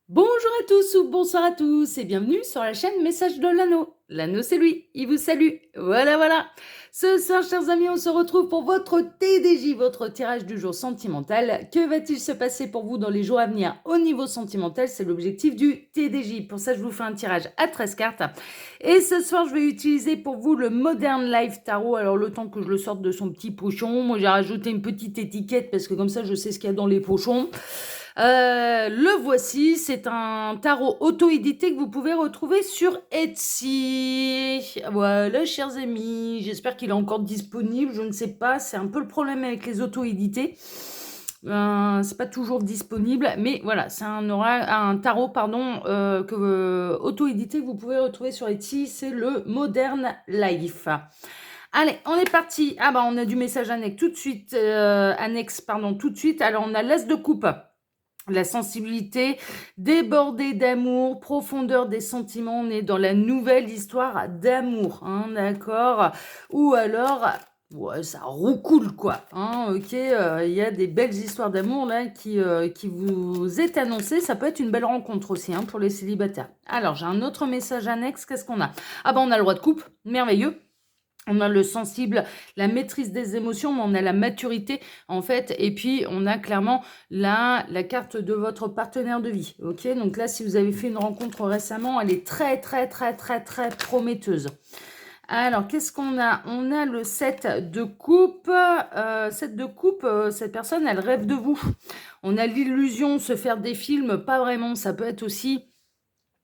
Bonjour à tous ou bonsoir à tous et bienvenue sur la chaîne Message de l'Anneau. L'Anneau c'est lui, il vous salue. Voilà. Ce soir, chers amis, on se retrouve pour votre TDJ, votre tirage du jour sentimental. Que va-t-il se passer pour vous dans les jours à venir au niveau sentimental? C'est l'objectif du TDJ. Pour ça, je vous fais un tirage à 13 cartes. Et ce soir, je vais utiliser pour vous le Modern Life Tarot. Alors, le temps que je le sorte de son petit pochon, moi j'ai rajouté une petite étiquette parce que comme ça, je sais ce qu'il y a dans les pochons. Le voici, c'est un tarot auto-édité que vous pouvez retrouver sur Etsy. Voilà, chers amis, j'espère qu'il est encore disponible, je ne sais pas, c'est un peu le problème avec les auto-édités. C'est pas toujours disponible, mais voilà, c'est un tarot auto-édité que vous pouvez retrouver sur Etsy, c'est le Modern Life. Allez, on est parti. Ah bah on a du message annexe tout de suite. Tout de suite. Alors on a l'as de coupe. La sensibilité, débordée d'amour, profondeur des sentiments, on est dans la nouvelle histoire d'amour, hein, d'accord? Ou alors, ouais, ça roucoule quoi, hein, ok? Il y a des belles histoires d'amour là qui vous est annoncée, ça peut être une belle rencontre aussi hein, pour les célibataires. Alors, j'ai un autre message annexe, qu'est-ce qu'on a? Ah bah on a le roi de coupe, merveilleux. On a le sensible, la maîtrise des émotions, mais on a la maturité, en fait. Et puis, on a clairement la carte de votre partenaire de vie. Ok, donc là, si vous avez fait une rencontre récemment, elle est très prometteuse. Alors, qu'est-ce qu'on a? On a le 7 de coupe. 7 de coupe, cette personne, elle rêve de vous. On a l'illusion de se faire des films, pas vraiment. Ça peut être aussi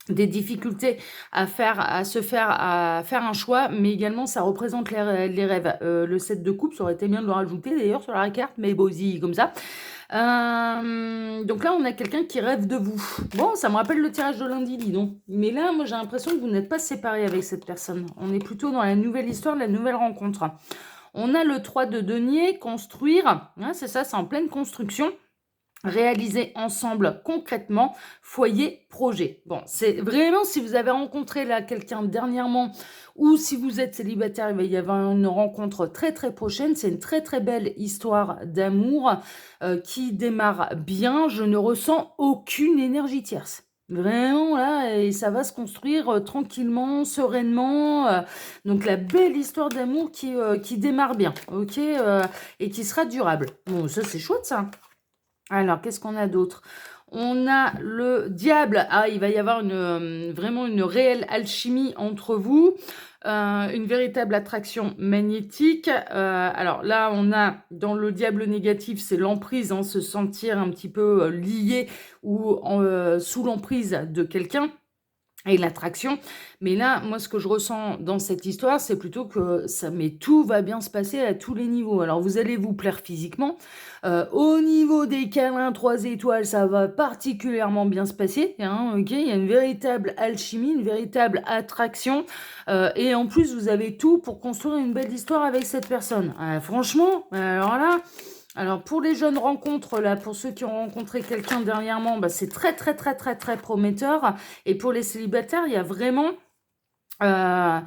des difficultés à faire un choix, mais également ça représente les rêves. Le 7 de coupe, ça aurait été bien de le rajouter d'ailleurs sur la carte, mais bon, aussi comme ça. Donc là, on a quelqu'un qui rêve de vous. Bon, ça me rappelle le tirage de lundi, dis donc. Mais là, moi, j'ai l'impression que vous n'êtes pas séparés avec cette personne. On est plutôt dans la nouvelle histoire, la nouvelle rencontre. On a le 3 de denier, construire. Hein, c'est ça, c'est en pleine construction. Réaliser ensemble concrètement, foyer, projet. Bon, c'est vraiment si vous avez rencontré là quelqu'un dernièrement ou si vous êtes célibataire, il va y avoir une rencontre très prochaine. C'est une très belle histoire d'amour qui démarre bien. Je ne ressens aucune énergie tierce. Vraiment là, et ça va se construire tranquillement, sereinement. Donc la belle histoire d'amour qui démarre bien, ok, et qui sera durable. Bon, ça c'est chouette ça. Alors, qu'est-ce qu'on a d'autre? On a le diable. Ah, il va y avoir vraiment une réelle alchimie entre vous. Une véritable attraction magnétique. Alors là, on a dans le diable négatif, c'est l'emprise, hein, se sentir un petit peu lié ou sous l'emprise de quelqu'un et l'attraction. Mais là, moi, ce que je ressens dans cette histoire, c'est plutôt que tout va bien se passer à tous les niveaux. Alors, vous allez vous plaire physiquement. Au niveau des câlins 3 étoiles, ça va particulièrement bien se passer. Hein, ok, il y a une véritable alchimie, une véritable attraction. Et en plus, vous avez tout pour construire une belle histoire avec cette personne. Franchement, alors là... Alors pour les jeunes rencontres, là, pour ceux qui ont rencontré quelqu'un dernièrement, bah, c'est très prometteur. Et pour les célibataires, il y a vraiment euh,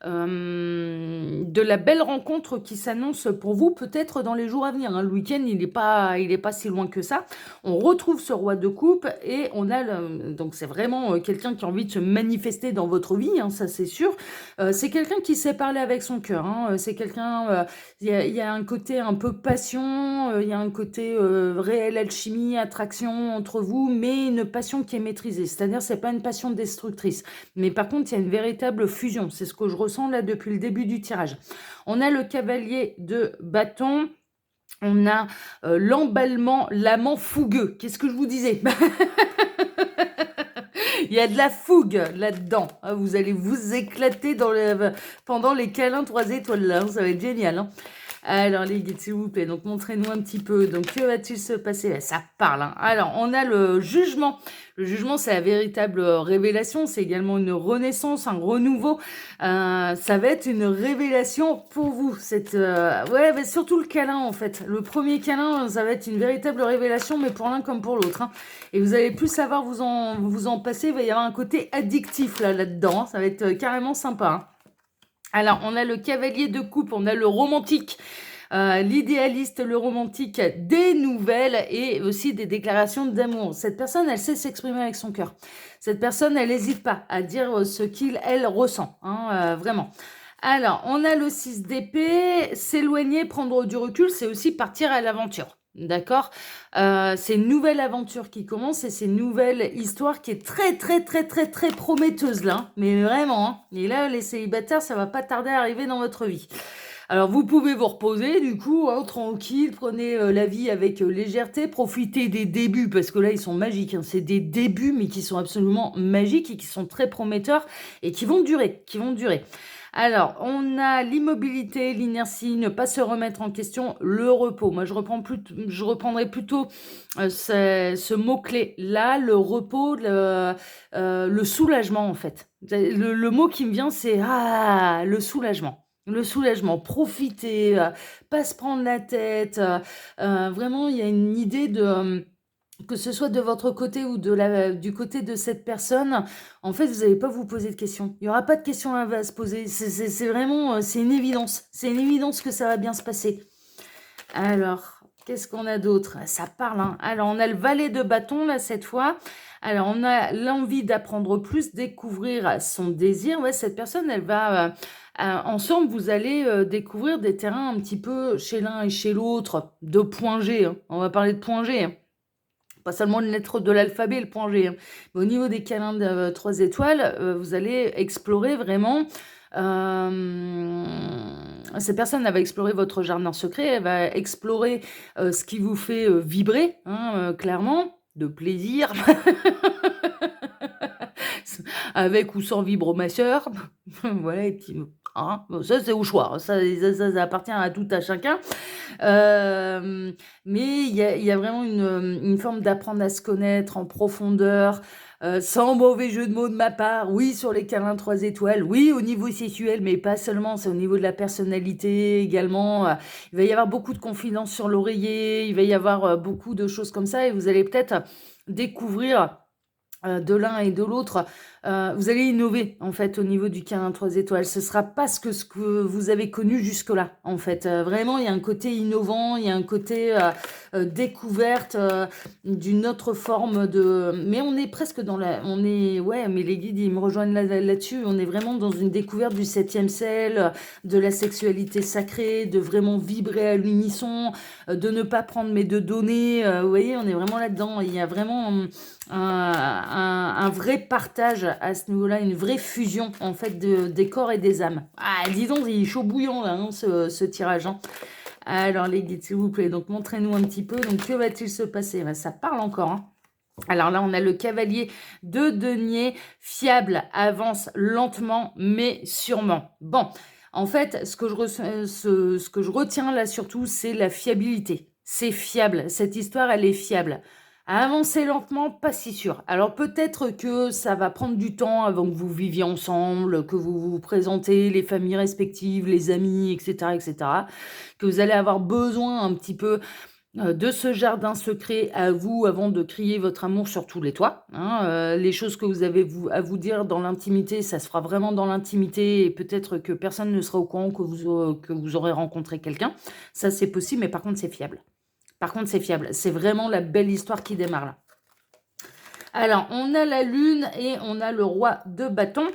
de la belle rencontre qui s'annonce pour vous peut-être dans les jours à venir. Hein. Le week-end, il est pas si loin que ça. On retrouve ce roi de coupe et on a donc c'est vraiment quelqu'un qui a envie de se manifester dans votre vie, hein, ça c'est sûr. C'est quelqu'un qui sait parler avec son cœur. Hein. C'est quelqu'un, il y a un côté un peu passion, il y a un côté réelle alchimie, attraction entre vous, mais une passion qui est maîtrisée. C'est-à-dire, c'est pas une passion destructrice. Mais par contre, il y a une véritable fusion. C'est ce que je ressens là depuis le début du tirage. On a le cavalier de bâton. On a l'emballement, l'amant fougueux. Qu'est-ce que je vous disais? Il y a de la fougue là-dedans. Ah, vous allez vous éclater pendant les câlins 3 étoiles là. Ça va être génial. Hein. Alors les guides, s'il vous plaît, donc montrez-nous un petit peu. Donc que va-t-il se passer? Ça parle. Hein. Alors on a le jugement. Le jugement, c'est la véritable révélation. C'est également une renaissance, un renouveau. Ça va être une révélation pour vous. Ouais, mais surtout le câlin en fait. Le premier câlin, ça va être une véritable révélation, mais pour l'un comme pour l'autre. Hein. Et vous allez plus savoir vous en passer. Il va y avoir un côté addictif là-dedans. Hein. Ça va être carrément sympa. Hein. Alors, on a le cavalier de coupe, on a le romantique. L'idéaliste, le romantique, des nouvelles et aussi des déclarations d'amour. Cette personne, elle sait s'exprimer avec son cœur. Cette personne, elle n'hésite pas à dire ce elle ressent, hein, vraiment. Alors, on a le 6 d'épée, s'éloigner, prendre du recul, c'est aussi partir à l'aventure. D'accord. C'est une nouvelle aventure qui commence et c'est une nouvelle histoire qui est très, très, très, très, très prometteuse là. Hein. Mais vraiment. Hein. Et là, les célibataires, ça va pas tarder à arriver dans votre vie. Alors, vous pouvez vous reposer, du coup, hein, tranquille, prenez la vie avec légèreté, profitez des débuts, parce que là, ils sont magiques. Hein. C'est des débuts, mais qui sont absolument magiques et qui sont très prometteurs et qui vont durer, Alors, on a l'immobilité, l'inertie, ne pas se remettre en question, le repos. Moi, je reprendrai plutôt ce mot-clé là, le repos, le soulagement, en fait. Le mot qui me vient, c'est le soulagement. Le soulagement, profiter, pas se prendre la tête. Vraiment, il y a une idée de que ce soit de votre côté ou du côté de cette personne, en fait, vous n'allez pas vous poser de questions. Il n'y aura pas de questions à se poser. C'est vraiment, c'est une évidence. C'est une évidence que ça va bien se passer. Alors, qu'est-ce qu'on a d'autre? Ça parle, hein. Alors, on a le valet de bâton, là, cette fois. Alors, on a l'envie d'apprendre plus, découvrir son désir. Ouais, cette personne, elle va... ensemble, vous allez découvrir des terrains un petit peu chez l'un et chez l'autre, de point G. Hein. On va parler de point G. Hein. Pas seulement une lettre de l'alphabet, le point G. Hein. Mais au niveau des câlins de 3 étoiles, vous allez explorer vraiment... cette personne, elle va explorer votre jardin secret, elle va explorer ce qui vous fait vibrer, hein, clairement, de plaisir, avec ou sans vibromasseur. Voilà, et puis, hein, bon, ça c'est au choix, ça appartient à tout à chacun. Mais il y a vraiment une forme d'apprendre à se connaître en profondeur, sans mauvais jeu de mots de ma part. Oui, sur les câlins 3 étoiles, oui, au niveau sexuel, mais pas seulement, c'est au niveau de la personnalité également. Il va y avoir beaucoup de confidences sur l'oreiller, il va y avoir beaucoup de choses comme ça, et vous allez peut-être découvrir de l'un et de l'autre, vous allez innover en fait au niveau du câlin 3 étoiles. Ce sera pas ce que vous avez connu jusque-là en fait. Vraiment, il y a un côté innovant, il y a un côté découverte d'une autre forme de. Mais on est presque dans la. On est ouais, mais les guides ils me rejoignent là-dessus. On est vraiment dans une découverte du 7e ciel, de la sexualité sacrée, de vraiment vibrer à l'unisson, de ne pas prendre mais de donner. Vous voyez, on est vraiment là-dedans. Il y a vraiment un vrai partage à ce niveau-là, une vraie fusion en fait des corps et des âmes. Ah, dis donc, il est chaud bouillant là, hein, ce tirage. Hein. Alors les guides, s'il vous plaît, donc montrez-nous un petit peu. Donc que va-t-il se passer? Ben, ça parle encore. Hein. Alors là, on a le cavalier de denier, fiable, avance lentement mais sûrement. Bon, en fait, ce que je retiens là surtout, c'est la fiabilité. C'est fiable. Cette histoire, elle est fiable. Avancer lentement, pas si sûr. Alors peut-être que ça va prendre du temps avant que vous viviez ensemble, que vous vous présentez les familles respectives, les amis, etc., etc. Que vous allez avoir besoin un petit peu de ce jardin secret à vous avant de crier votre amour sur tous les toits. Hein. Les choses que vous avez à vous dire dans l'intimité, ça se fera vraiment dans l'intimité et peut-être que personne ne sera au courant que vous aurez rencontré quelqu'un. Ça, c'est possible, mais par contre, c'est fiable. Par contre, c'est fiable. C'est vraiment la belle histoire qui démarre là. Alors, on a la lune et on a le roi de bâton.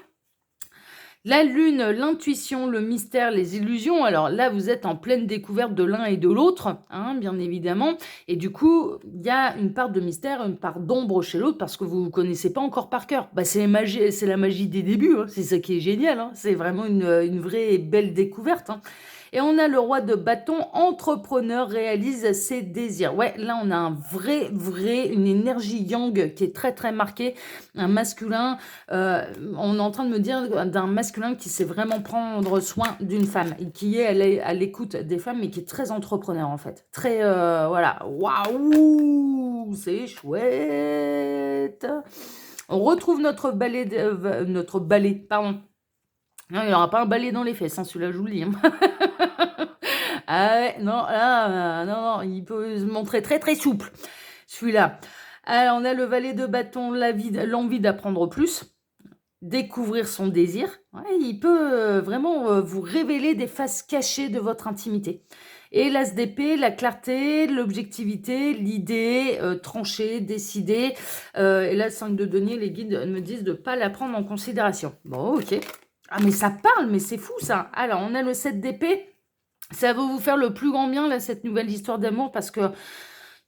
La lune, l'intuition, le mystère, les illusions. Alors là, vous êtes en pleine découverte de l'un et de l'autre, hein, bien évidemment. Et du coup, il y a une part de mystère, une part d'ombre chez l'autre parce que vous ne vous connaissez pas encore par cœur. Bah, c'est la magie des débuts. Hein. C'est ça qui est génial. Hein. C'est vraiment une vraie et belle découverte. Hein. Et on a le roi de bâton, entrepreneur, réalise ses désirs. Ouais, là, on a une énergie yang qui est très, très marquée. Un masculin, on est en train de me dire d'un masculin qui sait vraiment prendre soin d'une femme et qui est à l'écoute des femmes, mais qui est très entrepreneur, en fait. Très, voilà. Waouh, c'est chouette. On retrouve notre balai, pardon. Non, il n'y aura pas un balai dans les fesses, hein, celui-là, je vous le dis. Hein. Ah ouais, non, là, non, il peut se montrer très très souple, celui-là. Alors, on a le valet de bâton, l'envie d'apprendre plus. découvrir son désir. Ouais, il peut vraiment vous révéler des faces cachées de votre intimité. Et l'as d'épée, la clarté, l'objectivité, l'idée, trancher, décider. Et là, le 5 de denier, les guides me disent de ne pas la prendre en considération. Bon, ok. Ah, mais ça parle, mais c'est fou ça. Alors, on a le 7 d'épée. Ça va vous faire le plus grand bien, là, cette nouvelle histoire d'amour, parce que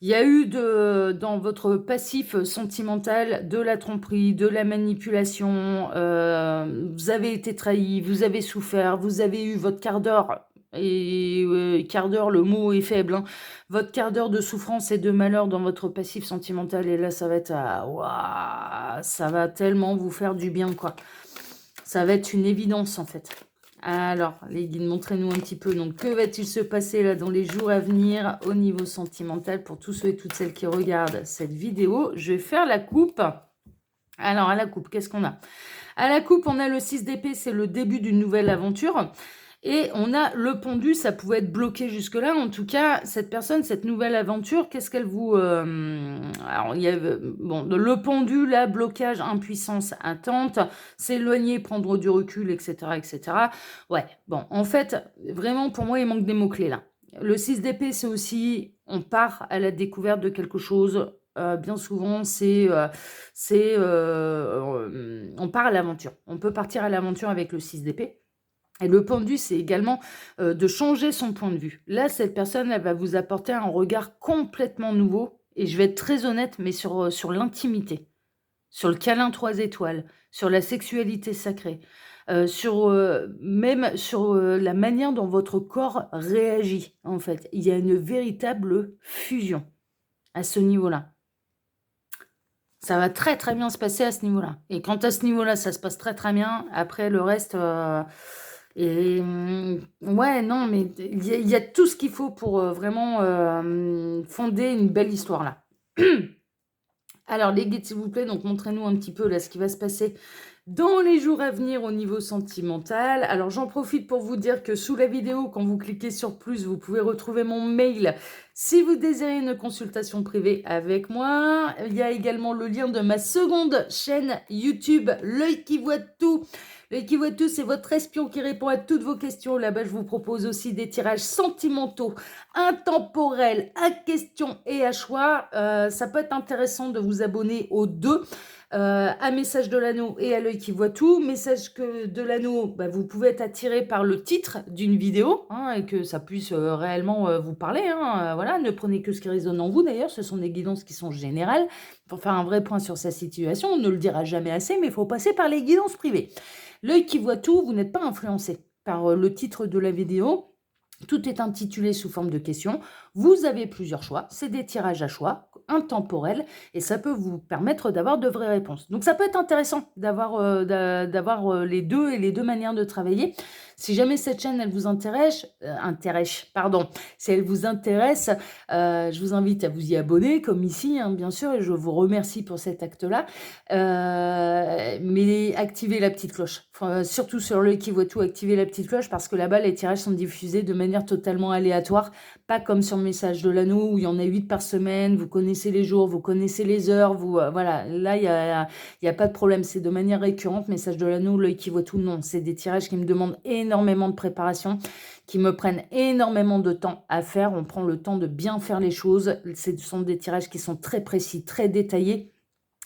il y a eu dans votre passif sentimental de la tromperie, de la manipulation. Vous avez été trahi, vous avez souffert, vous avez eu votre quart d'heure. Et quart d'heure, le mot est faible, hein. Votre quart d'heure de souffrance et de malheur dans votre passif sentimental. Et là, ça va être waouh, ça va tellement vous faire du bien, quoi. Ça va être une évidence, en fait. Alors, les guides, montrez-nous un petit peu. Donc, que va-t-il se passer là dans les jours à venir au niveau sentimental pour tous ceux et toutes celles qui regardent cette vidéo? Je vais faire la coupe. Alors, à la coupe, qu'est-ce qu'on a? À la coupe, on a le 6 d'épée, c'est le début d'une nouvelle aventure. Et on a le pendu, ça pouvait être bloqué jusque-là. En tout cas, cette personne, cette nouvelle aventure, qu'est-ce qu'elle vous... alors, il y a le pendu, là, blocage, impuissance, attente, s'éloigner, prendre du recul, etc., etc. Ouais, bon, en fait, vraiment, pour moi, il manque des mots-clés, là. Le 6 d'épée, c'est aussi, on part à la découverte de quelque chose. Bien souvent, on part à l'aventure. On peut partir à l'aventure avec le 6 d'épée. Et le pendu, c'est également de changer son point de vue. Là, cette personne, elle va vous apporter un regard complètement nouveau. Et je vais être très honnête, mais sur l'intimité, sur le câlin 3 étoiles, sur la sexualité sacrée, même sur la manière dont votre corps réagit, en fait. Il y a une véritable fusion à ce niveau-là. Ça va très, très bien se passer à ce niveau-là. Et quand à ce niveau-là, ça se passe très, très bien, après, le reste... ouais, non, mais il y a tout ce qu'il faut pour vraiment fonder une belle histoire là. Alors, les guides, s'il vous plaît, donc montrez-nous un petit peu là ce qui va se passer dans les jours à venir au niveau sentimental. Alors, j'en profite pour vous dire que sous la vidéo, quand vous cliquez sur plus, vous pouvez retrouver mon mail si vous désirez une consultation privée avec moi. Il y a également le lien de ma seconde chaîne YouTube, L'œil qui voit tout. L'œil qui voit tout, c'est votre espion qui répond à toutes vos questions. Là-bas, je vous propose aussi des tirages sentimentaux, intemporels, à questions et à choix. Ça peut être intéressant de vous abonner aux deux. À Message de l'Anneau et à L'œil qui voit tout. Message de l'Anneau, bah, vous pouvez être attiré par le titre d'une vidéo, hein, et que ça puisse réellement vous parler, hein, voilà, ne prenez que ce qui résonne en vous. D'ailleurs, ce sont des guidances qui sont générales. Pour faire un vrai point sur sa situation, on ne le dira jamais assez, mais il faut passer par les guidances privées. L'œil qui voit tout, vous n'êtes pas influencé par le titre de la vidéo. Tout est intitulé sous forme de questions. Vous avez plusieurs choix. C'est des tirages à choix, intemporels, et ça peut vous permettre d'avoir de vraies réponses. Donc, ça peut être intéressant d'avoir les deux et les deux manières de travailler. Si jamais cette chaîne, elle vous intéresse, si elle vous intéresse, je vous invite à vous y abonner, comme ici, hein, bien sûr, et je vous remercie pour cet acte-là. Mais activez la petite cloche. Enfin, surtout sur L'œil qui voit tout, activez la petite cloche, parce que là-bas, les tirages sont diffusés de manière totalement aléatoire, pas comme sur Message de l'Anneau où il y en a 8 par semaine, vous connaissez les jours, vous connaissez les heures, voilà, là, il y a pas de problème, c'est de manière récurrente. Message de l'Anneau, L'œil qui voit tout, non, c'est des tirages qui me demandent énormément de préparation, qui me prennent énormément de temps à faire. On prend le temps de bien faire les choses. Ce sont des tirages qui sont très précis, très détaillés.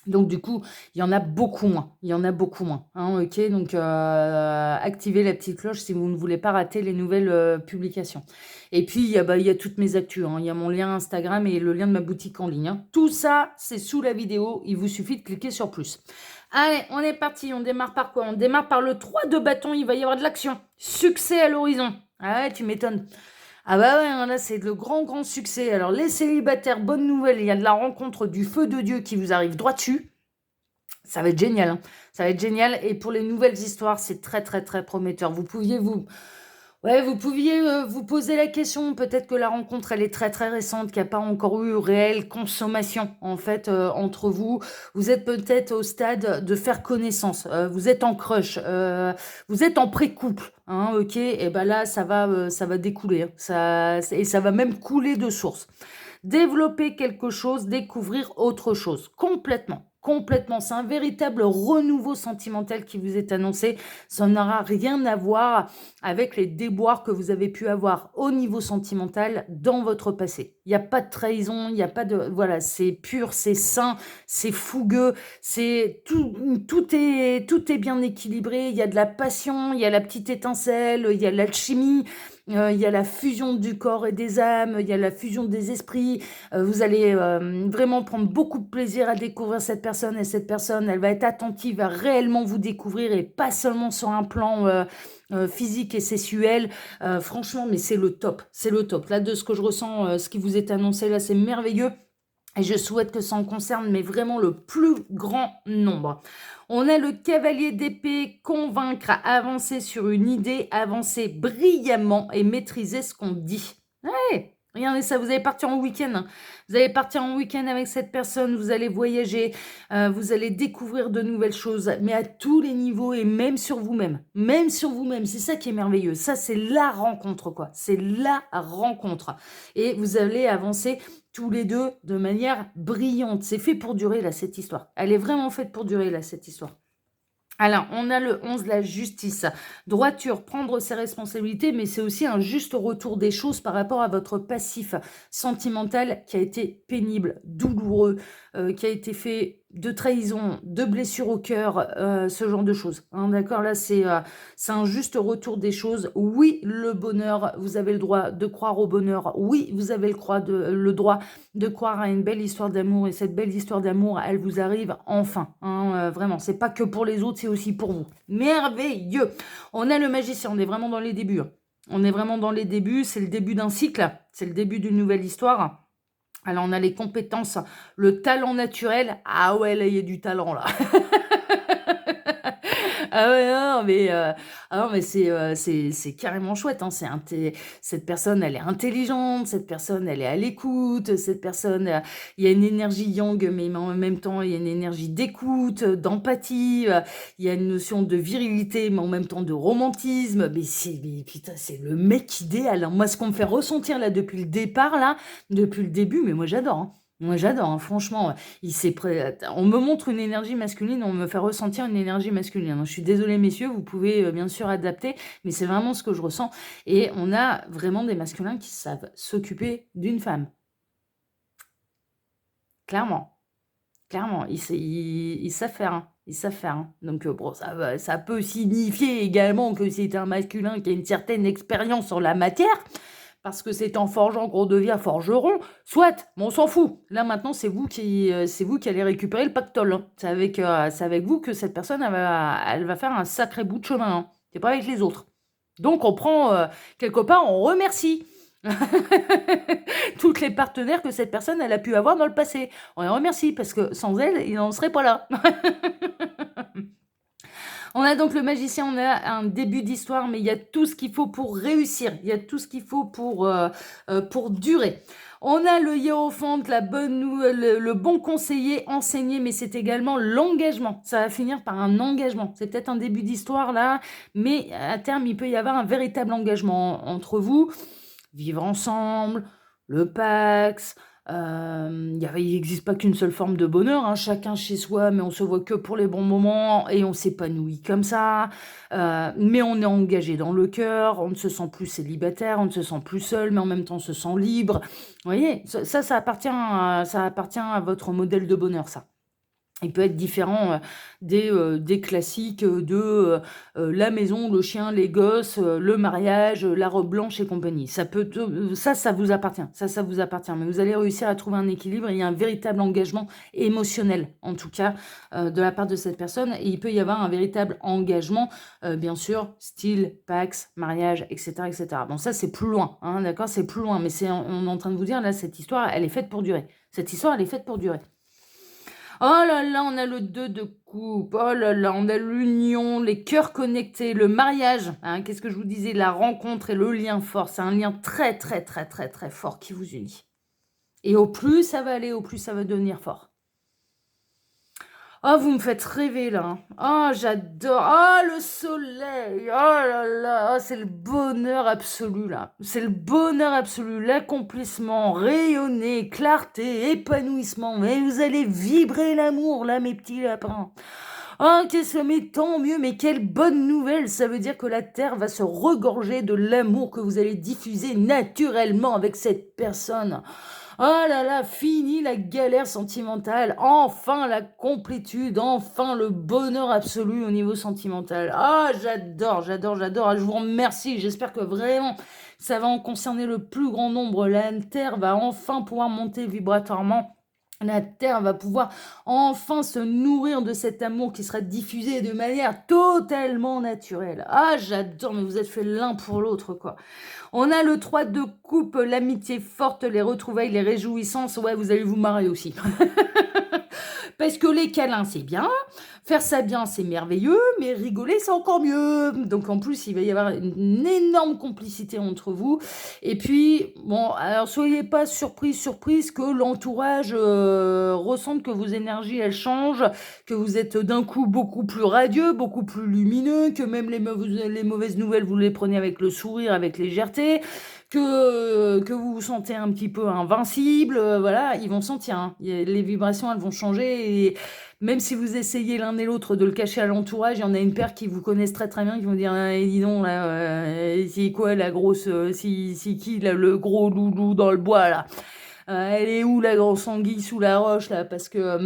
Donc, du coup, il y en a beaucoup moins. Il y en a beaucoup moins. Hein, ok, donc activez la petite cloche si vous ne voulez pas rater les nouvelles publications. Et puis, il y a toutes mes actus. Hein. Il y a mon lien Instagram et le lien de ma boutique en ligne. Hein. Tout ça, c'est sous la vidéo. Il vous suffit de cliquer sur plus. Allez, on est parti. On démarre par quoi? On démarre par le 3 de bâton. Il va y avoir de l'action. Succès à l'horizon. Ah ouais, tu m'étonnes. Ah bah ouais, là c'est le grand, grand succès. Alors les célibataires, bonne nouvelle, il y a de la rencontre du feu de Dieu qui vous arrive droit dessus. Ça va être génial, hein. Ça va être génial. Et pour les nouvelles histoires, c'est très, très, très prometteur. Vous pouviez vous poser la question. Peut-être que la rencontre, elle est très, très récente, qu'il n'y a pas encore eu réelle consommation, en fait, entre vous. Vous êtes peut-être au stade de faire connaissance. Vous êtes en crush. Vous êtes en pré-couple. Hein, ok, et ben là, ça va découler. Hein. Et ça va même couler de source. Développer quelque chose, découvrir autre chose. Complètement. complètement. C'est un véritable renouveau sentimental qui vous est annoncé. Ça n'aura rien à voir avec les déboires que vous avez pu avoir au niveau sentimental dans votre passé. Il n'y a pas de trahison, il n'y a pas de... Voilà, c'est pur, c'est sain, c'est fougueux, c'est tout est bien équilibré. Il y a de la passion, il y a la petite étincelle, il y a l'alchimie. Il y a la fusion du corps et des âmes, il y a la fusion des esprits. Vous allez vraiment prendre beaucoup de plaisir à découvrir cette personne et cette personne, elle va être attentive à réellement vous découvrir et pas seulement sur un plan physique et sexuel. Franchement, mais c'est le top, c'est le top. Là, de ce que je ressens, ce qui vous est annoncé là, c'est merveilleux. Et je souhaite que ça en concerne, mais vraiment le plus grand nombre. On a le cavalier d'épée, convaincre, avancer sur une idée, avancer brillamment et maîtriser ce qu'on dit. Ouais, regardez ça, vous allez partir en week-end. Hein. Vous allez partir en week-end avec cette personne, vous allez voyager, vous allez découvrir de nouvelles choses, mais à tous les niveaux et même sur vous-même. Même sur vous-même, c'est ça qui est merveilleux. Ça, c'est la rencontre, quoi. C'est la rencontre. Et vous allez avancer tous les deux de manière brillante. C'est fait pour durer, là, cette histoire. Elle est vraiment faite pour durer, là, cette histoire. Alors, on a le 11, la justice. Droiture, prendre ses responsabilités, mais c'est aussi un juste retour des choses par rapport à votre passif sentimental qui a été pénible, douloureux, qui a été fait de trahison, de blessures au cœur, ce genre de choses. Hein, d'accord, là, c'est un juste retour des choses. Oui, le bonheur, vous avez le droit de croire au bonheur. Oui, vous avez le droit de croire à une belle histoire d'amour. Et cette belle histoire d'amour, elle vous arrive enfin. Hein, vraiment, c'est pas que pour les autres, c'est aussi pour vous. Merveilleux. On a le magicien, on est vraiment dans les débuts. Hein. On est vraiment dans les débuts, c'est le début d'un cycle, c'est le début d'une nouvelle histoire. Alors, on a les compétences, le talent naturel. Ah ouais, là, il y a du talent, là. Ah ouais, non, mais c'est carrément chouette. Hein. Cette personne, elle est intelligente, cette personne, elle est à l'écoute, cette personne, il y a une énergie yang, mais en même temps, il y a une énergie d'écoute, d'empathie, il y a une notion de virilité, mais en même temps de romantisme. Mais putain, c'est le mec idéal. Hein. Moi, ce qu'on me fait ressentir là depuis le départ, là, depuis le début, mais moi j'adore. Hein. Moi j'adore, hein, franchement, on me montre une énergie masculine, on me fait ressentir une énergie masculine. Je suis désolée messieurs, vous pouvez bien sûr adapter, mais c'est vraiment ce que je ressens. Et on a vraiment des masculins qui savent s'occuper d'une femme. Clairement, ils savent faire. Hein. Ils savent faire. Hein. Donc bon, ça peut signifier également que c'est un masculin qui a une certaine expérience sur la matière. Parce que c'est en forgeant qu'on devient forgeron, soit, mais on s'en fout. Là maintenant, c'est vous qui allez récupérer le pactole. Hein. C'est avec vous que cette personne, elle va faire un sacré bout de chemin. Hein. C'est pas avec les autres. Donc on prend, quelque part, on remercie toutes les partenaires que cette personne, elle a pu avoir dans le passé. On les remercie, parce que sans elle, il n'en serait pas là. On a donc le magicien, on a un début d'histoire, mais il y a tout ce qu'il faut pour réussir. Il y a tout ce qu'il faut pour durer. On a le hiérophante, le bon conseiller, enseigner, mais c'est également l'engagement. Ça va finir par un engagement. C'est peut-être un début d'histoire là, mais à terme, il peut y avoir un véritable engagement entre vous. Vivre ensemble, le Pax... il n'existe pas qu'une seule forme de bonheur, hein, chacun chez soi, mais on se voit que pour les bons moments et on s'épanouit comme ça. Mais on est engagé dans le cœur, on ne se sent plus célibataire, on ne se sent plus seul, mais en même temps on se sent libre. Vous voyez, ça appartient à votre modèle de bonheur, ça. Il peut être différent des classiques de la maison, le chien, les gosses, le mariage, la robe blanche et compagnie. Ça vous appartient. Ça vous appartient. Mais vous allez réussir à trouver un équilibre. Il y a un véritable engagement émotionnel, en tout cas, de la part de cette personne. Et il peut y avoir un véritable engagement, bien sûr, style, pax, mariage, etc., etc. Bon, ça, c'est plus loin, hein, d'accord? C'est plus loin. Mais on est en train de vous dire, là, cette histoire, elle est faite pour durer. Cette histoire, elle est faite pour durer. Oh là là, on a le 2 de coupe. Oh là là, on a l'union, les cœurs connectés, le mariage. Hein, qu'est-ce que je vous disais? La rencontre et le lien fort. C'est un lien très, très, très, très, très fort qui vous unit. Et au plus ça va aller, au plus ça va devenir fort. Oh, vous me faites rêver là, hein. Oh, j'adore. Oh, le soleil. Oh là là. Oh, c'est le bonheur absolu là. C'est le bonheur absolu, l'accomplissement, rayonner, clarté, épanouissement. Mais vous allez vibrer l'amour là, mes petits lapins. Oh, qu'est-ce que mais tant mieux, mais quelle bonne nouvelle. Ça veut dire que la Terre va se regorger de l'amour que vous allez diffuser naturellement avec cette personne. Oh là là, fini la galère sentimentale, enfin la complétude, enfin le bonheur absolu au niveau sentimental. Ah, j'adore, j'adore, j'adore. Ah, je vous remercie. J'espère que vraiment ça va en concerner le plus grand nombre. La Terre va enfin pouvoir monter vibratoirement. La Terre va pouvoir enfin se nourrir de cet amour qui sera diffusé de manière totalement naturelle. Ah, j'adore, mais vous êtes fait l'un pour l'autre, quoi. On a le 3 de coupe, l'amitié forte, les retrouvailles, les réjouissances. Ouais, vous allez vous marrer aussi. Parce que les câlins, c'est bien. Faire ça bien, c'est merveilleux. Mais rigoler, c'est encore mieux. Donc en plus, il va y avoir une énorme complicité entre vous. Et puis, bon, alors soyez pas surprise que l'entourage ressente que vos énergies, elles changent, que vous êtes d'un coup beaucoup plus radieux, beaucoup plus lumineux, que même les mauvaises nouvelles, vous les prenez avec le sourire, avec légèreté, que vous vous sentez un petit peu invincible, voilà, ils vont sentir, hein. Les vibrations, elles vont changer et même si vous essayez l'un et l'autre de le cacher à l'entourage, il y en a une paire qui vous connaissent très très bien, qui vont dire eh, dis donc là, c'est quoi la grosse, c'est qui là, le gros loulou dans le bois là? Elle est où la grosse anguille sous la roche là? Parce que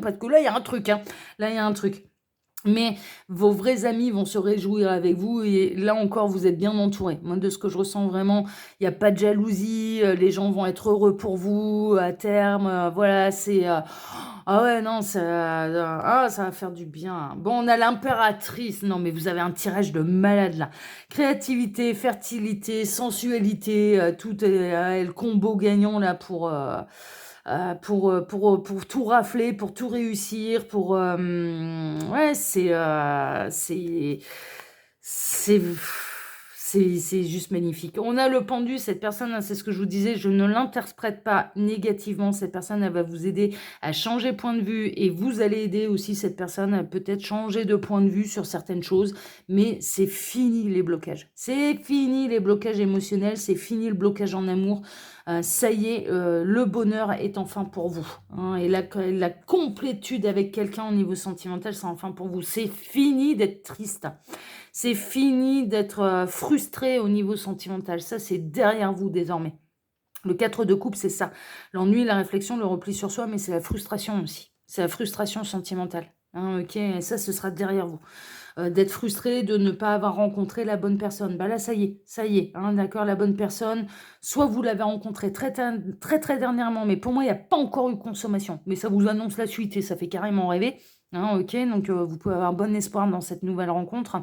parce que là il y a un truc, hein. Là il y a un truc. Mais vos vrais amis vont se réjouir avec vous et là encore, vous êtes bien entouré. Moi, de ce que je ressens vraiment, il n'y a pas de jalousie, les gens vont être heureux pour vous à terme. Voilà, c'est... ah ouais, non, ça va faire du bien. Bon, on a l'impératrice. Non, mais vous avez un tirage de malade là. Créativité, fertilité, sensualité, tout est le combo gagnant là pour tout rafler, pour tout réussir, ouais, c'est c'est juste magnifique. On a le pendu, cette personne, hein, c'est ce que je vous disais, je ne l'interprète pas négativement. Cette personne, elle va vous aider à changer point de vue et vous allez aider aussi cette personne à peut-être changer de point de vue sur certaines choses. Mais c'est fini les blocages. C'est fini les blocages émotionnels, c'est fini le blocage en amour. Ça y est, le bonheur est enfin pour vous, hein, et la complétude avec quelqu'un au niveau sentimental, c'est enfin pour vous. C'est fini d'être triste. C'est fini d'être frustré au niveau sentimental. Ça, c'est derrière vous désormais. Le 4 de coupe, c'est ça. L'ennui, la réflexion, le repli sur soi, mais c'est la frustration aussi. C'est la frustration sentimentale. Hein, ok, et ça, ce sera derrière vous. D'être frustré de ne pas avoir rencontré la bonne personne. Bah là, ça y est, hein, d'accord, la bonne personne. Soit vous l'avez rencontrée très, très, très, très dernièrement, mais pour moi, il n'y a pas encore eu consommation. Mais ça vous annonce la suite et ça fait carrément rêver. Hein, ok, donc vous pouvez avoir bon espoir dans cette nouvelle rencontre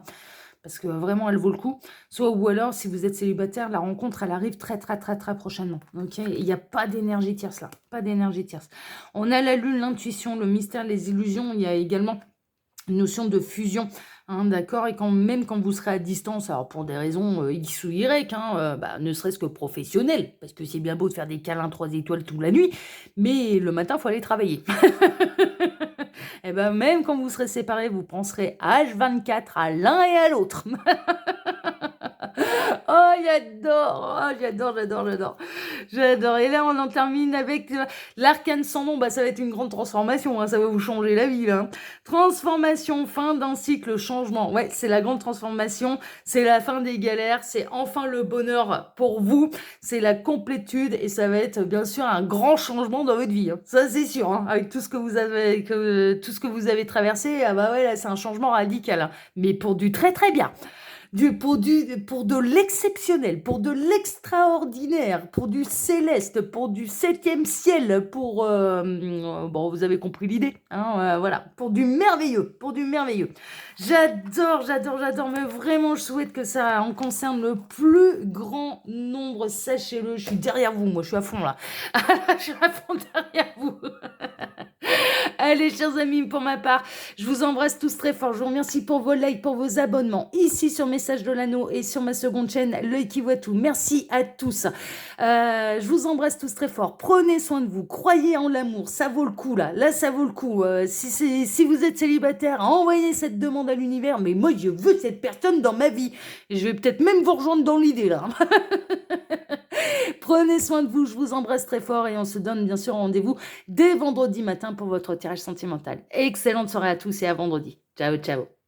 parce que vraiment elle vaut le coup. Soit ou alors, si vous êtes célibataire, la rencontre elle arrive très très très très prochainement. Ok, il n'y a pas d'énergie tierce là, pas d'énergie tierce. On a la lune, l'intuition, le mystère, les illusions. Il y a également une notion de fusion, hein, d'accord, et même quand vous serez à distance, alors pour des raisons X ou Y, hein, bah, ne serait-ce que professionnelles, parce que c'est bien beau de faire des câlins 3 étoiles toute la nuit, mais le matin, il faut aller travailler. Et ben même quand vous serez séparés, vous penserez H24 à l'un et à l'autre. Oh, j'adore, oh, j'adore, j'adore, j'adore. J'adore. Et là, on en termine avec l'arcane sans nom. Bah, ça va être une grande transformation, hein, ça va vous changer la vie, là, hein. Transformation, fin d'un cycle, changement. Ouais, c'est la grande transformation, c'est la fin des galères, c'est enfin le bonheur pour vous, c'est la complétude et ça va être bien sûr un grand changement dans votre vie, hein. Ça, c'est sûr, hein, avec tout ce que tout ce que vous avez traversé. Ah bah ouais, là, c'est un changement radical, hein, mais pour du très très bien. Pour de l'exceptionnel, pour de l'extraordinaire, pour du céleste, pour du septième ciel, bon, vous avez compris l'idée, hein, voilà, pour du merveilleux, pour du merveilleux. J'adore, j'adore, j'adore, mais vraiment, je souhaite que ça en concerne le plus grand nombre, sachez-le, je suis derrière vous, moi, je suis à fond, là. Je suis à fond derrière vous. Allez, chers amis, pour ma part, je vous embrasse tous très fort. Je vous remercie pour vos likes, pour vos abonnements, ici sur Message de l'Anneau et sur ma seconde chaîne, L'œil qui voit tout. Merci à tous. Je vous embrasse tous très fort. Prenez soin de vous. Croyez en l'amour. Ça vaut le coup, là. Là, ça vaut le coup. Si vous êtes célibataire, envoyez cette demande à l'univers. Mais moi, je veux cette personne dans ma vie. Et je vais peut-être même vous rejoindre dans l'idée, là. Prenez soin de vous. Je vous embrasse très fort et on se donne bien sûr rendez-vous dès vendredi matin pour votre tirage sentimental. Excellente soirée à tous et à vendredi. Ciao, ciao.